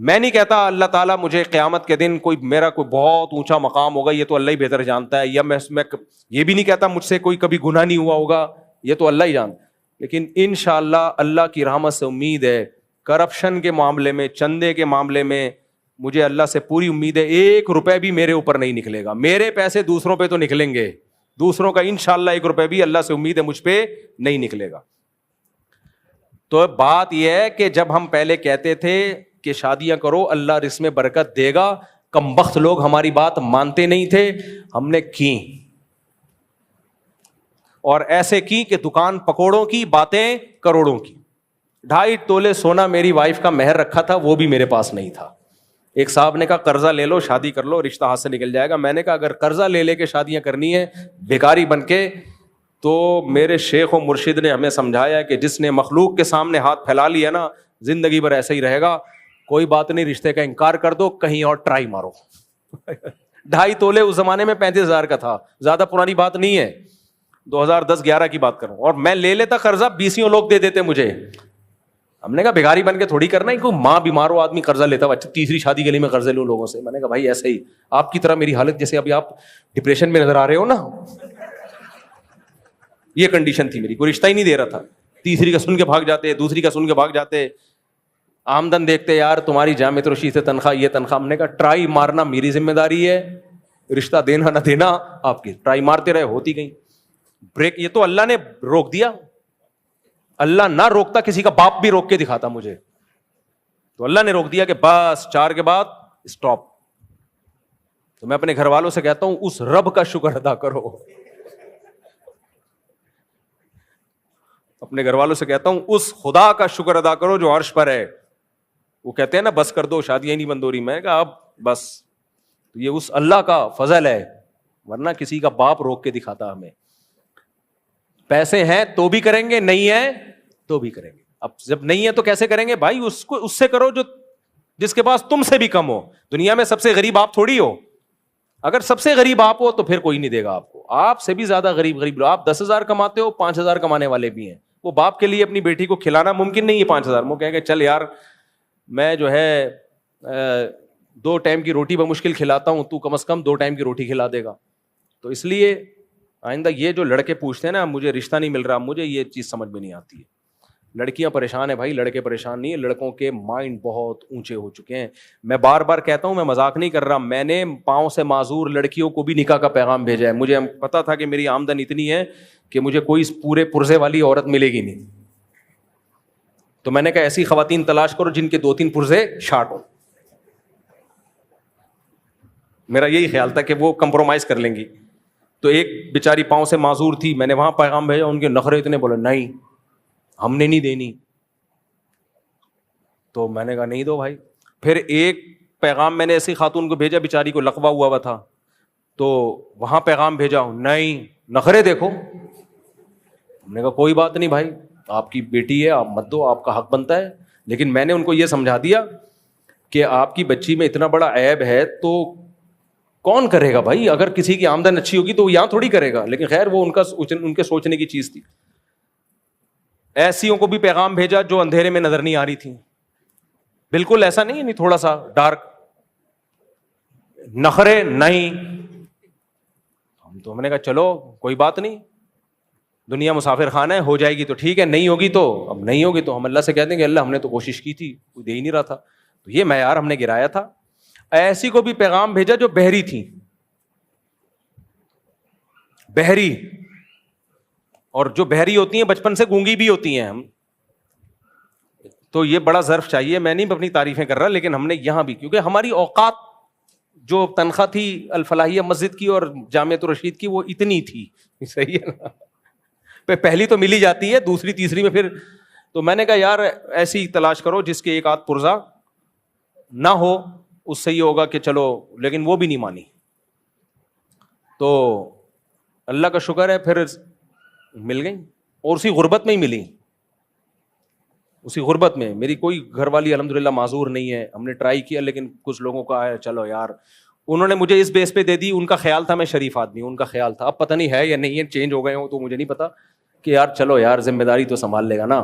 میں نہیں کہتا اللہ تعالیٰ مجھے قیامت کے دن کوئی میرا کوئی بہت اونچا مقام ہوگا, یہ تو اللہ ہی بہتر جانتا ہے, یا میں یہ بھی نہیں کہتا مجھ سے کوئی کبھی گناہ نہیں ہوا ہوگا, یہ تو اللہ ہی جانتا. لیکن انشاءاللہ اللہ کی رحمت سے امید ہے, کرپشن کے معاملے میں, چندے کے معاملے میں مجھے اللہ سے پوری امید ہے 1 روپے بھی میرے اوپر نہیں نکلے گا. میرے پیسے دوسروں پہ تو نکلیں گے, دوسروں کا انشاءاللہ 1 روپے بھی اللہ سے امید ہے مجھ پہ نہیں نکلے گا. تو بات یہ ہے کہ جب ہم پہلے کہتے تھے کہ شادیاں کرو اللہ رزق میں برکت دے گا, کمبخت لوگ ہماری بات مانتے نہیں تھے, ہم نے کی, اور ایسے کی کہ دکان پکوڑوں کی باتیں کروڑوں کی. 2.5 تولے سونا میری وائف کا مہر رکھا تھا, وہ بھی میرے پاس نہیں تھا. ایک صاحب نے کہا قرضہ لے لو شادی کر لو, رشتہ ہاتھ سے نکل جائے گا. میں نے کہا اگر قرضہ لے کے شادیاں کرنی ہے بھکاری بن کے, تو میرے شیخ و مرشد نے ہمیں سمجھایا کہ جس نے مخلوق کے سامنے ہاتھ پھیلا لیا نا زندگی بھر ایسا ہی رہے گا. کوئی بات نہیں, رشتے کا انکار کر دو, کہیں اور ٹرائی مارو. 2.5 تولے اس زمانے میں 35,000 کا تھا, زیادہ پرانی بات نہیں ہے, 2010-11 کی بات کروں. اور میں لے لیتا قرضہ, 20 لوگ دے دیتے مجھے. ہم نے کہا بھکاری بن کے تھوڑی کرنا ہے, کوئی ماں بیمار ہو آدمی قرضہ لیتا ہو, اچھا تیسری شادی کے لیے میں قرضے لوں لوگوں سے. میں نے کہا بھائی ایسے ہی آپ کی طرح میری حالت, جیسے ابھی آپ ڈپریشن میں نظر آ رہے ہو نا, یہ کنڈیشن تھی میری, کوئی رشتہ ہی نہیں دے رہا تھا. تیسری کا سن کے بھاگ جاتے, دوسری کا سن کے بھاگ جاتے, آمدن دیکھتے یار تمہاری جامع رشید سے تنخواہ, یہ تنخواہ. ہم نے کہا ٹرائی مارنا میری ذمہ داری ہے, رشتہ دینا نہ دینا آپ کی. ٹرائی مارتے رہے, ہوتی گئی بریک. یہ تو اللہ نے روک دیا, اللہ نہ روکتا کسی کا باپ بھی روک کے دکھاتا مجھے, تو اللہ نے روک دیا کہ بس 4 کے بعد اسٹاپ. تو میں اپنے گھر والوں سے کہتا ہوں اس رب کا شکر ادا کرو, اپنے گھر والوں سے کہتا ہوں اس خدا کا شکر ادا کرو جو عرش پر ہے. وہ کہتے ہیں نا بس کر دو شادیاں نہیں بند ہو رہی. میں کہا اب بس, تو یہ اس اللہ کا فضل ہے, ورنہ کسی کا باپ روک کے دکھاتا ہمیں. پیسے ہیں تو بھی کریں گے, نہیں ہے تو بھی کریں گے. اب جب نہیں ہے تو کیسے کریں گے بھائی, اس سے کرو جو جس کے پاس تم سے بھی کم ہو. دنیا میں سب سے غریب آپ تھوڑی ہو, اگر سب سے غریب آپ ہو تو پھر کوئی نہیں دے گا آپ کو. آپ سے بھی زیادہ غریب لو, آپ 10,000 کماتے ہو, 5,000 کمانے والے بھی ہیں. وہ باپ کے لیے اپنی بیٹی کو کھلانا ممکن نہیں ہے 5,000. وہ کہیں گے چل یار میں جو ہے 2 ٹائم کی روٹی بمشکل کھلاتا ہوں, تو کم از کم 2 ٹائم کی روٹی کھلا دے گا. تو اس لیے آئندہ یہ جو لڑکے پوچھتے ہیں نا مجھے رشتہ نہیں مل رہا, مجھے یہ چیز سمجھ میں نہیں آتی ہے. لڑکیاں پریشان ہیں بھائی, لڑکے پریشان نہیں ہے. لڑکوں کے مائنڈ بہت اونچے ہو چکے ہیں. میں بار بار کہتا ہوں, میں مذاق نہیں کر رہا, میں نے پاؤں سے معذور لڑکیوں کو بھی نکاح کا پیغام بھیجا ہے. مجھے پتا تھا کہ میری آمدن اتنی ہے کہ مجھے کوئی پورے پرزے والی عورت ملے گی نہیں, تو میں نے کہا ایسی خواتین تلاش کرو جن کے 2-3 پرزے شارٹ ہوں. میرا یہی خیال تھا کہ وہ کمپرومائز کر لیں گی. تو ایک بیچاری پاؤں سے معذور تھی, میں نے وہاں پیغام بھیجا, ان کے نخرے اتنے, بولے نہیں ہم نے نہیں دینی. تو میں نے کہا نہیں دو بھائی. پھر ایک پیغام میں نے ایسی خاتون کو بھیجا, بیچاری کو لقوہ ہوا تھا, تو وہاں پیغام بھیجا, نہیں نخرے دیکھو. ہم نے کہا کوئی بات نہیں بھائی, آپ کی بیٹی ہے, آپ مت دو, آپ کا حق بنتا ہے. لیکن میں نے ان کو یہ سمجھا دیا کہ آپ کی بچی میں اتنا بڑا عیب ہے تو کون کرے گا بھائی. اگر کسی کی آمدن اچھی ہوگی تو وہ یہاں تھوڑی کرے گا. لیکن خیر وہ ان کے سوچنے کی چیز تھی. ایسیوں کو بھی پیغام بھیجا جو اندھیرے میں نظر نہیں آ رہی تھی, بالکل ایسا نہیں, نہیں تھوڑا سا ڈارک, نخرے نہیں. ہم نے کہا چلو کوئی بات نہیں, دنیا مسافر خانہ ہے, ہو جائے گی تو ٹھیک ہے, نہیں ہوگی تو اب نہیں ہوگی تو ہم اللہ سے کہہ دیں گے اللہ ہم نے تو کوشش کی تھی, کوئی دے ہی نہیں رہا تھا. تو یہ معیار ہم نے گرایا تھا. ایسی کو بھی پیغام بھیجا جو بہری تھی, بہری, اور جو بہری ہوتی ہیں بچپن سے گونگی بھی ہوتی ہیں. ہم تو یہ بڑا ظرف چاہیے. میں نہیں اپنی تعریفیں کر رہا, لیکن ہم نے یہاں بھی, کیونکہ ہماری اوقات جو تنخواہ تھی الفلاحیہ مسجد کی اور جامعۃ الرشید کی وہ اتنی تھی, صحیح ہے نا, پہلی تو مل ہی جاتی ہے, دوسری تیسری میں پھر. تو میں نے کہا یار ایسی تلاش کرو جس کے 1 آدھ پرزہ نہ ہو, اس سے یہ ہوگا کہ چلو. لیکن وہ بھی نہیں مانی. تو اللہ کا شکر ہے پھر مل گئی, اور اسی غربت میں ہی ملی. اسی غربت میں میری کوئی گھر والی الحمدللہ معذور نہیں ہے. ہم نے ٹرائی کیا لیکن کچھ لوگوں کا آیا چلو یار, انہوں نے مجھے اس بیس پہ دے دی, ان کا خیال تھا میں شریف آدمی, ان کا خیال تھا, اب پتہ نہیں ہے یا نہیں ہے, چینج ہو گئے ہوں تو مجھے نہیں پتا, کہ یار چلو یار ذمہ داری تو سنبھال لے گا نا.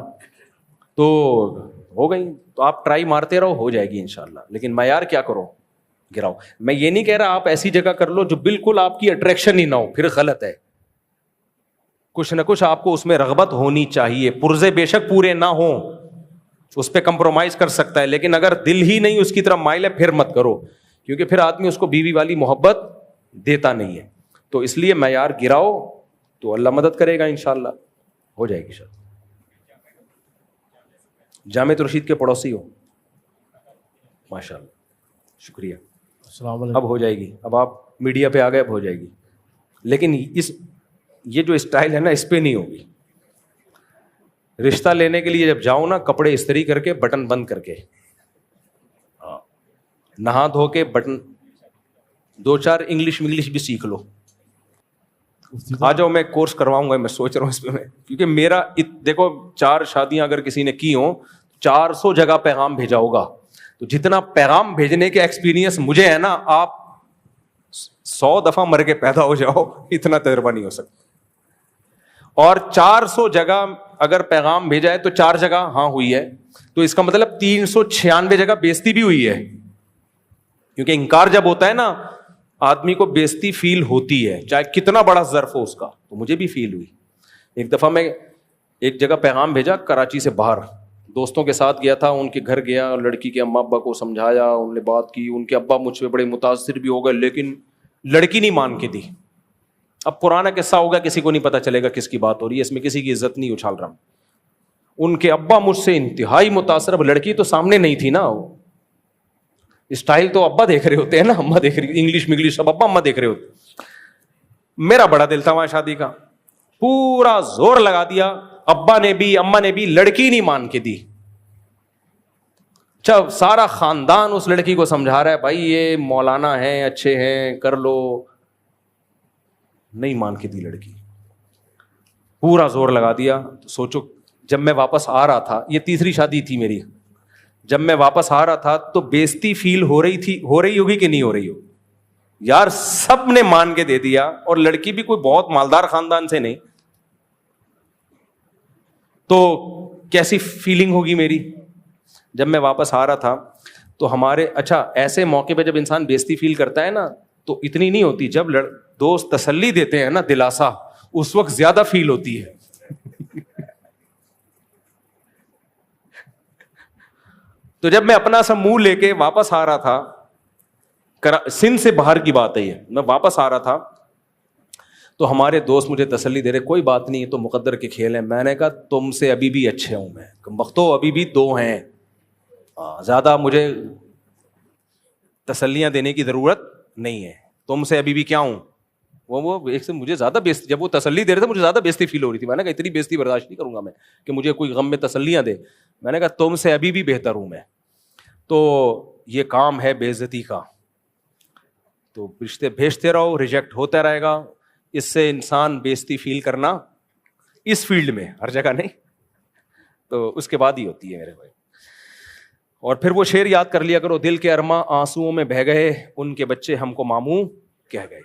تو ہو گئی. تو آپ ٹرائی مارتے رہو, ہو جائے گی انشاءاللہ. لیکن معیار کیا کرو, گراؤ. میں یہ نہیں کہہ رہا آپ ایسی جگہ کر لو جو بالکل آپ کی اٹریکشن ہی نہ ہو, پھر غلط ہے. کچھ نہ کچھ آپ کو اس میں رغبت ہونی چاہیے. پرزے بے شک پورے نہ ہوں, اس پہ کمپرومائز کر سکتا ہے, لیکن اگر دل ہی نہیں اس کی طرف مائل ہے پھر مت کرو, کیونکہ پھر آدمی اس کو بیوی والی محبت دیتا نہیں ہے. تو اس لیے معیار گراؤ تو اللہ مدد کرے گا انشاءاللہ, ہو جائے گی شاید. جامع رشید کے پڑوسی ہو, ماشاءاللہ, شکریہ. السلام علیکم. اب ہو جائے گی, اب آپ میڈیا پہ آ گئے, اب ہو جائے گی. لیکن یہ جو اسٹائل ہے نا, اس پہ نہیں ہوگی. رشتہ لینے کے لیے جب جاؤ نا, کپڑے استری کر کے, بٹن بند کر کے, نہا دھو کے, بٹن 2-4 انگلش بھی سیکھ لو. آ جاؤ, میں کورس کرواؤں گا, میں سوچ رہا ہوں اس پہ میں, کیونکہ میرا دیکھو 4 شادیاں اگر کسی نے کی ہوں, 400 جگہ پیغام بھیجا ہوگا. تو جتنا پیغام bھیجنے کے ایکسپیرینس مجھے ہے نا, آپ 100 دفعہ مر کے پیدا ہو جاؤ, اتنا تجربہ نہیں ہو سکتا. اور 400 جگہ اگر پیغام بھیجا ہے تو 4 جگہ ہاں ہوئی ہے, تو اس کا مطلب 396 جگہ بےزتی بھی ہوئی ہے. کیونکہ انکار جب ہوتا ہے نا, آدمی کو بےزتی فیل ہوتی ہے, چاہے کتنا بڑا ظرف ہو اس کا. تو مجھے بھی فیل ہوئی. ایک دفعہ میں ایک جگہ پیغام بھیجا, کراچی سے باہر, دوستوں کے ساتھ گیا تھا, ان کے گھر گیا, لڑکی کے اماں ابا کو سمجھایا, انہوں نے بات کی, ان کے ابا مجھ پہ بڑے متاثر بھی ہو گئے, لیکن لڑکی نہیں مان کے دی. اب پرانا قصہ ہوگا, کسی کو نہیں پتا چلے گا کس کی بات ہو رہی ہے, اس میں کسی کی عزت نہیں اچھال رہا. ان کے ابا مجھ سے انتہائی متاثر. اب لڑکی تو سامنے نہیں تھی نا, اسٹائل تو ابا دیکھ رہے ہوتے ہیں نا, اماں دیکھ رہی, انگلش سب ابا اماں دیکھ رہے ہوتے. میرا بڑا دل تھا وہاں شادی کا, پورا زور لگا دیا, ابا نے بھی اماں نے بھی, لڑکی نہیں مان کے دی. جب سارا خاندان اس لڑکی کو سمجھا رہا ہے, بھائی یہ مولانا ہیں, اچھے ہیں, کر لو, نہیں مان کے دی لڑکی. پورا زور لگا دیا. سوچو, جب میں واپس آ رہا تھا, یہ 3ری شادی تھی میری, جب میں واپس آ رہا تھا تو بےزتی فیل ہو رہی ہوگی کہ نہیں ہو رہی ہو یار. سب نے مان کے دے دیا, اور لڑکی بھی کوئی بہت مالدار خاندان سے نہیں, تو کیسی فیلنگ ہوگی میری. جب میں واپس آ رہا تھا تو ہمارے, اچھا ایسے موقع پہ جب انسان بےزتی فیل کرتا ہے نا, تو اتنی نہیں ہوتی. جب دوست تسلی دیتے ہیں نا, دلاسا, اس وقت زیادہ فیل ہوتی ہے. تو جب میں اپنا سا منہ لے کے واپس آ رہا تھا, سندھ سے باہر کی بات ہے یہ, میں واپس آ رہا تھا, تو ہمارے دوست مجھے تسلی دے رہے, کوئی بات نہیں, تو مقدر کے کھیل ہیں. میں نے کہا تم سے ابھی بھی اچھے ہوں میں, بختو ابھی بھی 2 ہیں, زیادہ مجھے تسلیاں دینے کی ضرورت نہیں ہے, تم سے ابھی بھی کیا ہوں. وہ ایک سے مجھے زیادہ بےزتی, جب وہ تسلی دے رہے تھے مجھے زیادہ بےزتی فیل ہو رہی تھی. میں نے کہا اتنی بےزتی برداشت نہیں کروں گا میں کہ مجھے کوئی غم میں تسلیاں دے. میں نے کہا تم سے ابھی بھی بہتر ہوں میں. تو یہ کام ہے بے عزتی کا, تو رشتے بھیجتے رہو, ریجیکٹ ہوتا رہے گا. اس سے انسان بے عزتی فیل کرنا اس فیلڈ میں, ہر جگہ نہیں, تو اس کے بعد ہی ہوتی ہے میرے بھائی. اور پھر وہ شعر یاد کر لیا کرو, دل کے ارماں آنسوؤں میں بہہ گئے, ان کے بچے ہم کو ماموں کہہ گئے.